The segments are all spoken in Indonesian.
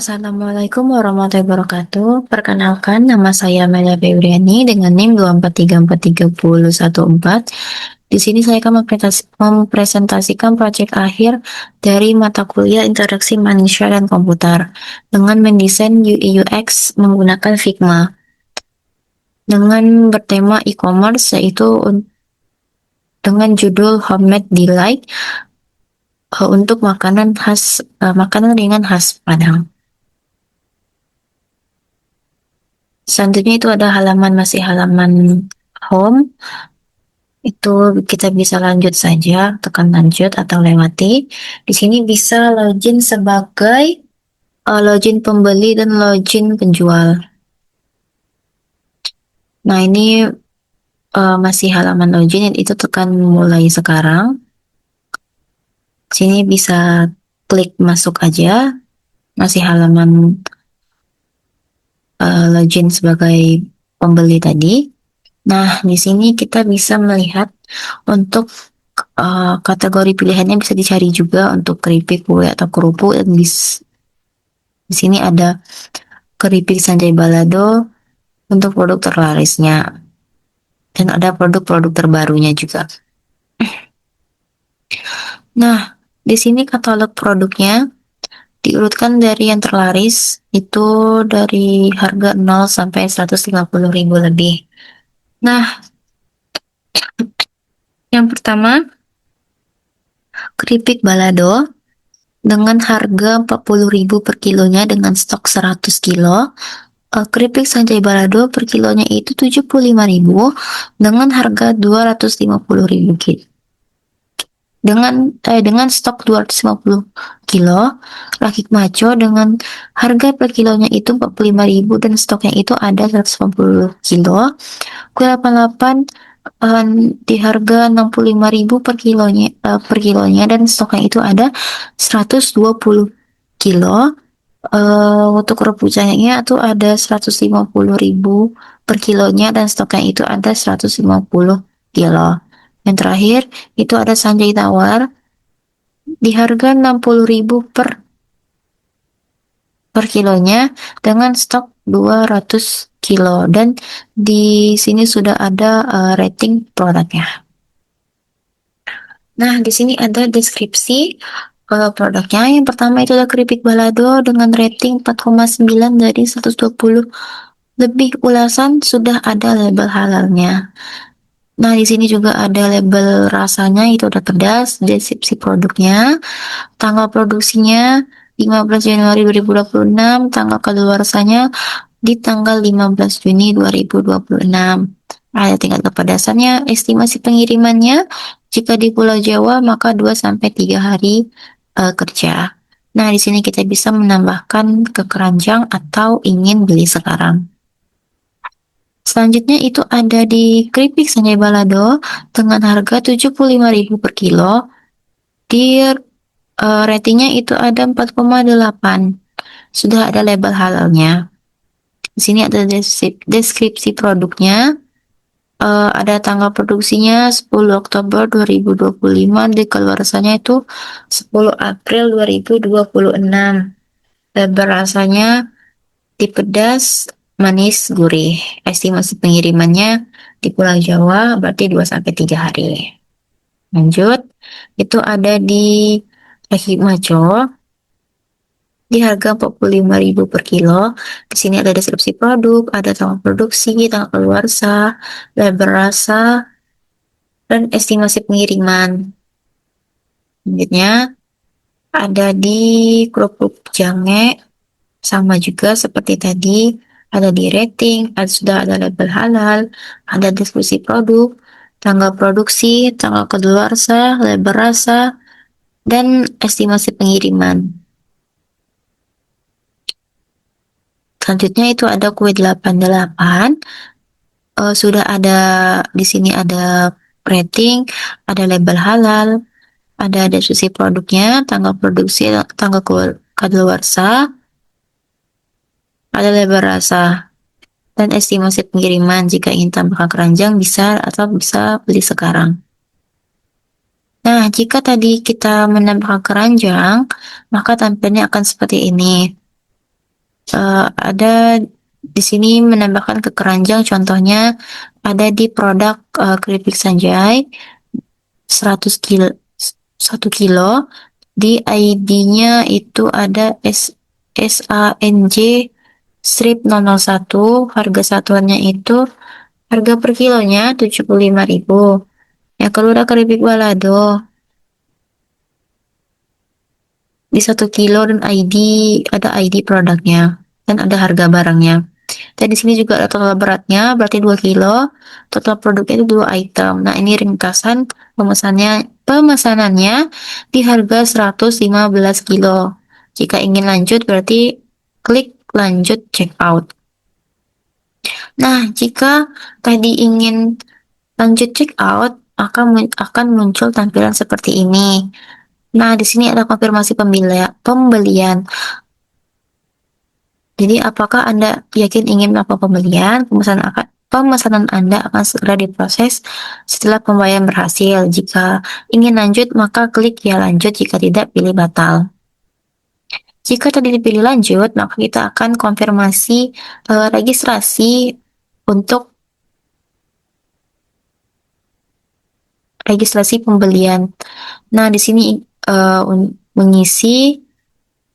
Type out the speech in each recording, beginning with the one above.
Assalamualaikum warahmatullahi wabarakatuh. Perkenalkan, nama saya Amelia Febriani dengan NIM 243431014. Di sini saya akan mempresentasikan proyek akhir dari mata kuliah Interaksi Manusia dan Komputer dengan mendesain UI UX menggunakan Figma dengan bertema e-commerce, yaitu dengan judul Homemade Delight untuk makanan ringan khas Padang. Selanjutnya itu ada halaman home. Itu kita bisa lanjut saja, tekan lanjut atau lewati. Di sini bisa login sebagai login pembeli dan login penjual. Nah, ini masih halaman login, itu tekan mulai sekarang. Sini bisa klik masuk aja. Masih halaman login sebagai pembeli tadi. Nah, di sini kita bisa melihat untuk kategori pilihannya bisa dicari juga untuk keripik, kue, atau kerupuk. Dan di sini ada keripik Sanjay Balado untuk produk terlarisnya. Dan ada produk-produk terbarunya juga. Nah, di sini katalog produknya diurutkan dari yang terlaris, itu dari harga 0 sampai 150.000 lebih. Nah, yang pertama, keripik balado dengan harga 40.000 per kilonya dengan stok 100 kilo. Keripik Sanjay Balado per kilonya itu 75.000 dengan harga 250.000 dengan stok 250 kilo. Rakit Maco dengan harga per kilonya itu 45.000 dan stoknya itu ada 150 kilo. Kue 88 di harga 65.000 per kilonya dan stoknya itu ada 120 kilo. Untuk kerupuk canggihnya itu ada 150.000 per kilonya dan stoknya itu ada 150 kilo. Yang terakhir itu ada Sanjay Tawar di harga 60.000 per kilonya dengan stok 200 kilo, dan di sini sudah ada rating produknya. Nah, di sini ada deskripsi produknya. Yang pertama itu ada keripik balado dengan rating 4,9 dari 120 lebih. Ulasan sudah ada label halalnya. Nah, di sini juga ada label rasanya, itu udah pedas. Deskripsi produknya, tanggal produksinya 15 Januari 2026, tanggal kadaluarsanya di tanggal 15 Juni 2026. Ada tingkat kepedasannya, estimasi pengirimannya jika di Pulau Jawa maka 2 sampai 3 hari kerja. Nah, di sini kita bisa menambahkan ke keranjang atau ingin beli sekarang. Selanjutnya itu ada di keripik Sanjay Balado dengan harga 75.000 per kilo. Di ratingnya itu ada 4,8. Sudah ada label halalnya. Di sini ada deskripsi produknya. Ada tanggal produksinya 10 Oktober 2025, di kadaluarsanya itu 10 April 2026. Label rasanya di pedas, manis, gurih. Estimasi pengirimannya di Pulau Jawa berarti 2 sampai 3 hari. Lanjut, itu ada di Maco di harga 45.000 per kilo. Di sini ada deskripsi produk, ada tanggal produksi, tanggal kadaluarsa, label rasa, dan estimasi pengiriman. Selanjutnya ada di kerupuk jange, sama juga seperti tadi, ada di rating, sudah ada label halal, ada deskripsi produk, tanggal produksi, tanggal kadaluarsa, label rasa, dan estimasi pengiriman. Selanjutnya itu ada kue 88. Sudah ada di sini ada rating, ada label halal, ada deskripsi produknya, tanggal produksi, tanggal kadaluarsa, ada label rasa, dan estimasi pengiriman. Jika ingin tambahkan keranjang bisa, atau bisa beli sekarang. Nah, jika tadi kita menambahkan keranjang, maka tampilnya akan seperti ini. Ada di sini menambahkan ke keranjang, contohnya ada di produk keripik Sanjay 100 kilo, 1 kilo. Di ID-nya itu ada SANJ strip 001, harga satuannya itu harga per kilonya 75.000. Ya, kalau udah keripik balado di 1 kilo dan ID, ada ID produknya dan ada harga barangnya. Dan di sini juga ada total beratnya, berarti 2 kilo. Total produknya itu 2 item. Nah, ini ringkasan pemesanannya di harga 115 kilo. Jika ingin lanjut, berarti klik lanjut checkout. Nah, jika tadi ingin lanjut checkout, akan muncul tampilan seperti ini. Nah, di sini ada konfirmasi pembelian. Jadi, apakah Anda yakin ingin melakukan pembelian? Pemesanan Anda akan segera diproses setelah pembayaran berhasil. Jika ingin lanjut, maka klik ya lanjut. Jika tidak, pilih batal. Jika tadi dipilih lanjut, maka kita akan konfirmasi registrasi untuk registrasi pembelian. Nah, di sini mengisi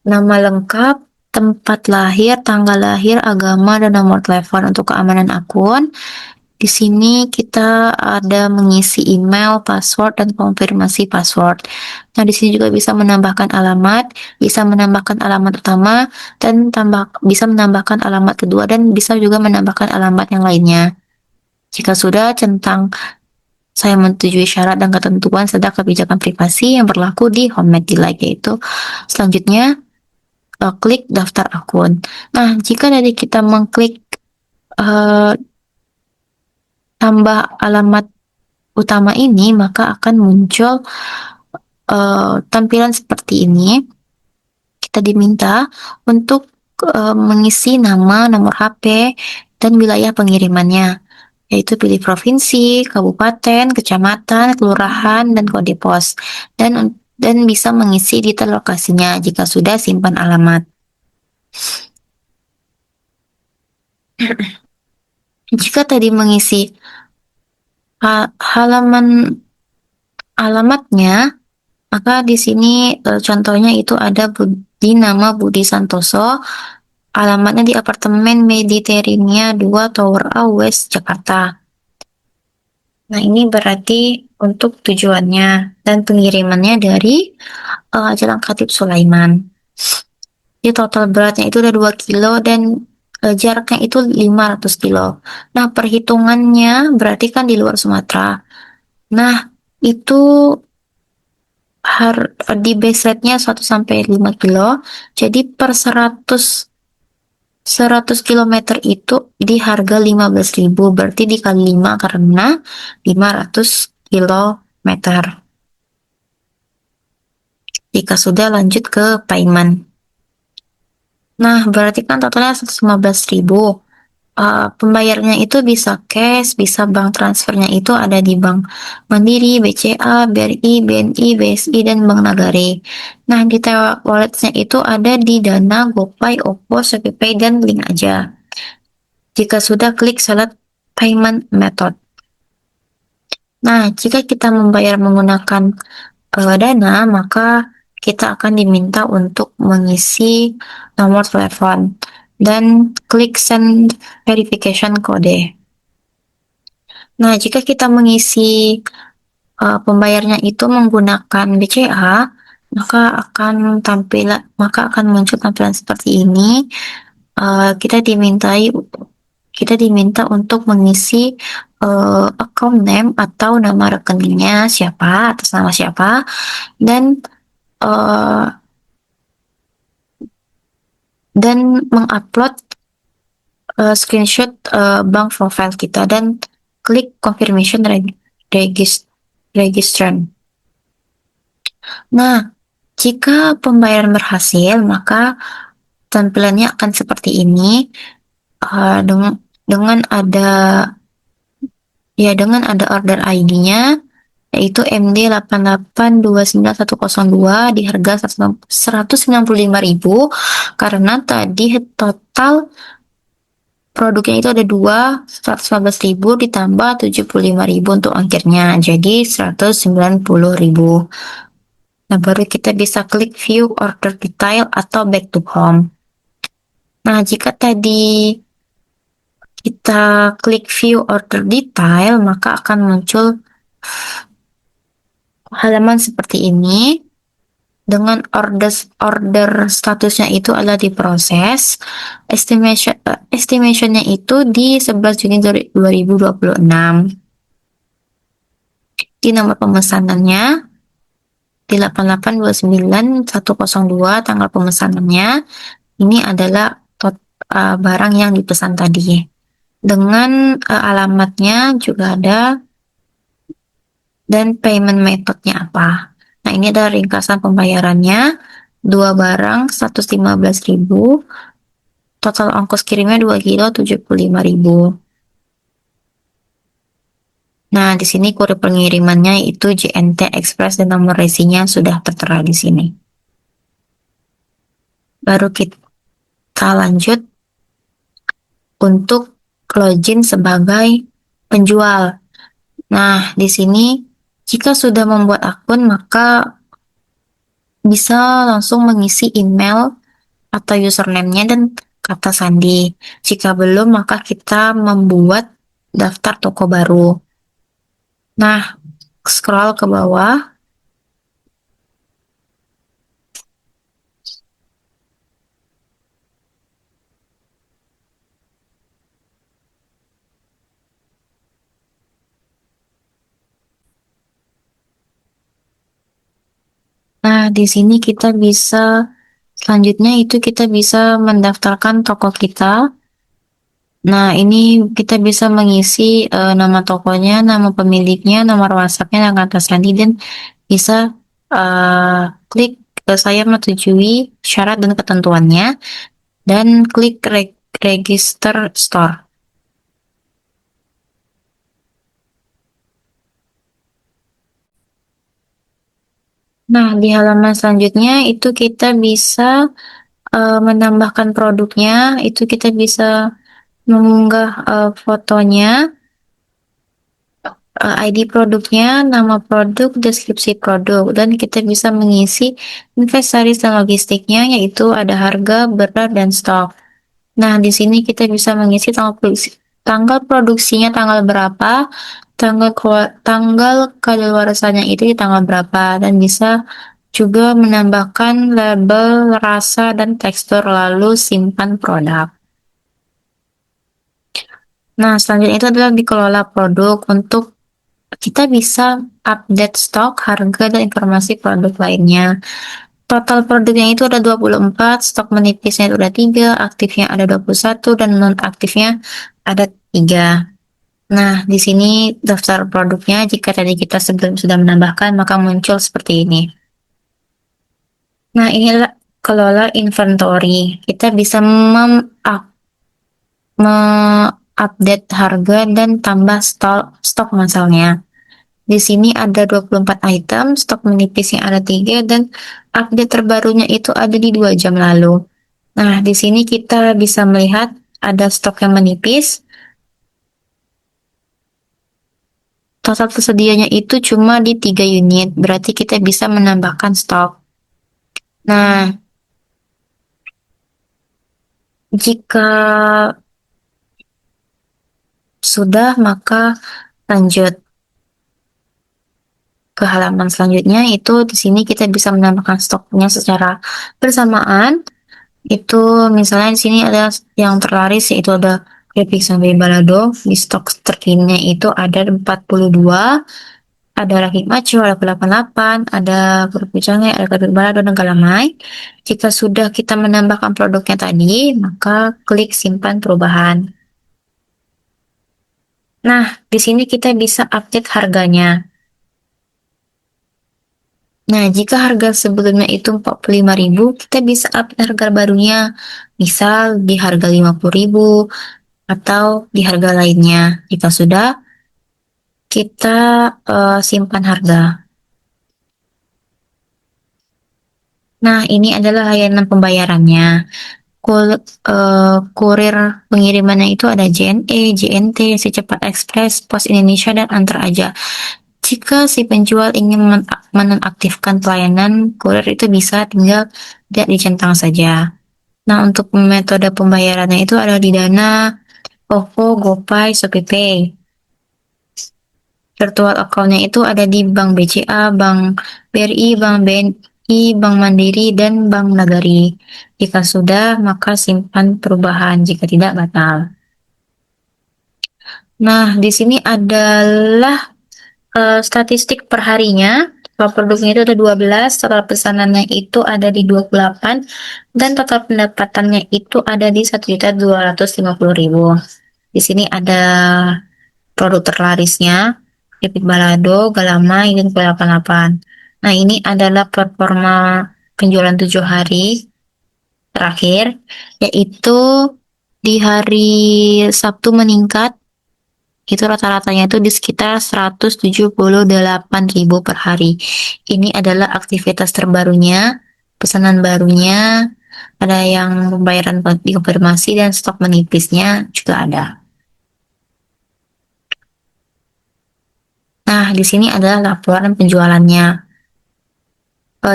nama lengkap, tempat lahir, tanggal lahir, agama, dan nomor telepon untuk keamanan akun. Di sini kita ada mengisi email, password, dan konfirmasi password. Nah, di sini juga bisa menambahkan alamat utama, dan bisa menambahkan alamat kedua, dan bisa juga menambahkan alamat yang lainnya. Jika sudah, centang saya menyetujui syarat dan ketentuan serta kebijakan privasi yang berlaku di Homemade Delight, yaitu selanjutnya klik daftar akun. Nah, jika tadi kita mengklik tambah alamat utama ini, maka akan muncul tampilan seperti ini. Kita diminta untuk mengisi nama, nomor HP, dan wilayah pengirimannya, yaitu pilih provinsi, kabupaten, kecamatan, kelurahan, dan kode pos, dan bisa mengisi detail lokasinya. Jika sudah, simpan alamat. Jika tadi mengisi halaman alamatnya, maka di sini contohnya itu ada di nama Budi Santoso, alamatnya di apartemen Mediterania 2 Tower A West, Jakarta. Nah, ini berarti untuk tujuannya dan pengirimannya dari Jalan Khatib Sulaiman. Jadi total beratnya itu udah 2 kilo dan jaraknya itu 500 kilo. Nah, perhitungannya berarti kan di luar Sumatera. Nah, itu di base rate-nya 1 sampai 5 kilo. Jadi per 100 kilometer itu di harga 15.000, berarti dikali 5 karena 500 kilometer. Jika sudah, lanjut ke payment. Nah, berarti kan totalnya 115.000. Pembayarannya itu bisa cash, bisa bank transfernya itu ada di Bank Mandiri, BCA, BRI, BNI, BSI, dan Bank Nagare. Nah, di walletnya itu ada di Dana, GoPay, OVO, ShopeePay, dan link aja. Jika sudah, klik select payment method. Nah, jika kita membayar menggunakan Dana, maka kita akan diminta untuk mengisi nomor telepon dan klik send verification code. Nah, jika kita mengisi pembayarnya itu menggunakan BCA, maka akan muncul tampilan seperti ini. Kita diminta untuk mengisi account name atau nama rekeningnya siapa, atas nama siapa, dan mengupload screenshot bank profile kita dan klik confirmation registrant. Nah, jika pembayaran berhasil, maka tampilannya akan seperti ini, dengan ada order ID-nya, yaitu MD 8829102 di harga 195.000, karena tadi total produknya itu ada dua, 115.000 ditambah 75.000 untuk ongkirnya, jadi 190.000. Nah, baru kita bisa klik view order detail atau back to home. Nah, jika tadi kita klik view order detail, maka akan muncul halaman seperti ini dengan order statusnya itu adalah diproses. Estimationnya itu di 11 Juni 2026. Di nomor pemesanannya di 8829102 tanggal pemesanannya ini adalah barang yang dipesan tadi. Dengan alamatnya juga ada dan payment methodnya apa. Nah, ini adalah ringkasan pembayarannya. Dua barang 115.000, total ongkos kirimnya 2 kilo 75.000. Nah, di sini kode pengirimannya itu JNT Express dan nomor resinya sudah tertera di sini. Baru kita lanjut untuk login sebagai penjual. Nah, di sini jika sudah membuat akun, maka bisa langsung mengisi email atau username-nya dan kata sandi. Jika belum, maka kita membuat daftar toko baru. Nah, scroll ke bawah. Nah, di sini kita bisa, selanjutnya itu kita bisa mendaftarkan toko kita. Nah, ini kita bisa mengisi nama tokonya, nama pemiliknya, nomor WhatsApp-nya, dan kata sandi, dan bisa klik saya menyetujui syarat dan ketentuannya, dan klik register store. Nah, di halaman selanjutnya itu kita bisa menambahkan produknya, itu kita bisa mengunggah fotonya, ID produknya, nama produk, deskripsi produk, dan kita bisa mengisi inventaris dan logistiknya, yaitu ada harga, berat, dan stok. Nah, di sini kita bisa mengisi tanggal produksinya tanggal berapa, tanggal kadaluarsanya itu di tanggal berapa, dan bisa juga menambahkan label, rasa, dan tekstur, lalu simpan produk. Nah, selanjutnya itu adalah dikelola produk. Untuk kita bisa update stok, harga, dan informasi produk lainnya. Total produknya itu ada 24, stok menipisnya itu ada 3, aktifnya ada 21, dan non-aktifnya ada 3. Nah, di sini daftar produknya, jika tadi kita sebelum sudah menambahkan, maka muncul seperti ini. Nah, inilah kelola inventory. Kita bisa update harga dan tambah stok misalnya. Di sini ada 24 item, stok menipisnya ada 3, dan update terbarunya itu ada di 2 jam lalu. Nah, di sini kita bisa melihat ada stok yang menipis. Total tersedianya itu cuma di 3 unit, berarti kita bisa menambahkan stok. Nah, jika sudah, maka lanjut ke halaman selanjutnya. Itu di sini kita bisa menambahkan stoknya secara bersamaan. Itu misalnya di sini ada yang terlaris, yaitu ada keripik sampai balado. Di stok terkininya itu ada 42, ada rakit maco, ada 88, ada keripik cangai, ada keripik balado, dan galamai. Jika sudah kita menambahkan produknya tadi, maka klik simpan perubahan. Nah, di sini kita bisa update harganya. Nah, jika harga sebelumnya itu 45.000, kita bisa update harga barunya. Misal di harga 50.000 atau di harga lainnya. Jika sudah, kita simpan harga. Nah, ini adalah layanan pembayarannya. Kurir pengirimannya itu ada JNE, JNT, Secepat Express, Pos Indonesia, dan Antar Aja. Jika si penjual ingin menonaktifkan pelayanan kurir itu bisa tinggal tidak dicentang saja. Nah, untuk metode pembayarannya itu ada di Dana, OVO, GoPay, ShopeePay. Virtual account-nya itu ada di Bank BCA, Bank BRI, Bank BNI, Bank Mandiri, dan Bank Nagari. Jika sudah, maka simpan perubahan. Jika tidak, batal. Nah, di sini adalah statistik per harinya. Total produknya itu ada 12, total pesanannya itu ada di 28, dan total pendapatannya itu ada di 1.250.000. Di sini ada produk terlarisnya, Pipit Balado, Galamay, dan P88. Nah, ini adalah performa penjualan 7 hari terakhir, yaitu di hari Sabtu meningkat, itu rata-ratanya itu di sekitar 178.000 per hari. Ini adalah aktivitas terbarunya, pesanan barunya, ada yang pembayaran dikonfirmasi, dan stok menipisnya juga ada. Nah, di sini adalah laporan penjualannya.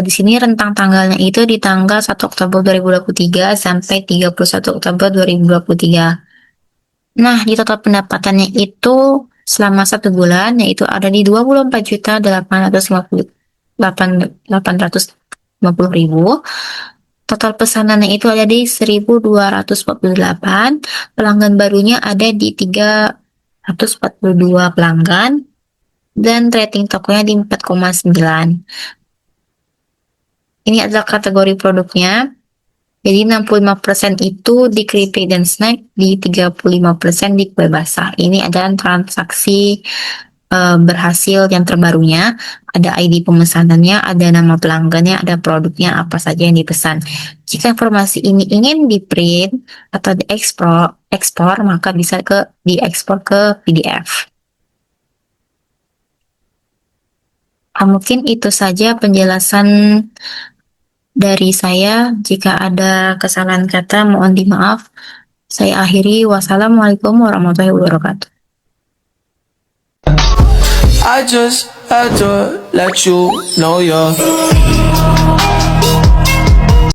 Di sini rentang tanggalnya itu di tanggal 1 Oktober 2023 sampai 31 Oktober 2023. Nah, di total pendapatannya itu selama 1 bulan, yaitu ada di 24.850.000. Total pesanannya itu ada di 1.248. Pelanggan barunya ada di 342 pelanggan. Dan rating tokonya di 4,9. Ini adalah kategori produknya. Jadi 65% itu di keripik dan snack, di 35% di kue basah. Ini adalah transaksi berhasil yang terbarunya. Ada ID pemesanannya, ada nama pelanggannya, ada produknya apa saja yang dipesan. Jika informasi ini ingin di print atau diekspor, maka bisa diekspor ke PDF. Mungkin itu saja penjelasan dari saya. Jika ada kesalahan kata, mohon dimaaf. Saya akhiri. Wassalamualaikum warahmatullahi wabarakatuh. I just had to let you know you're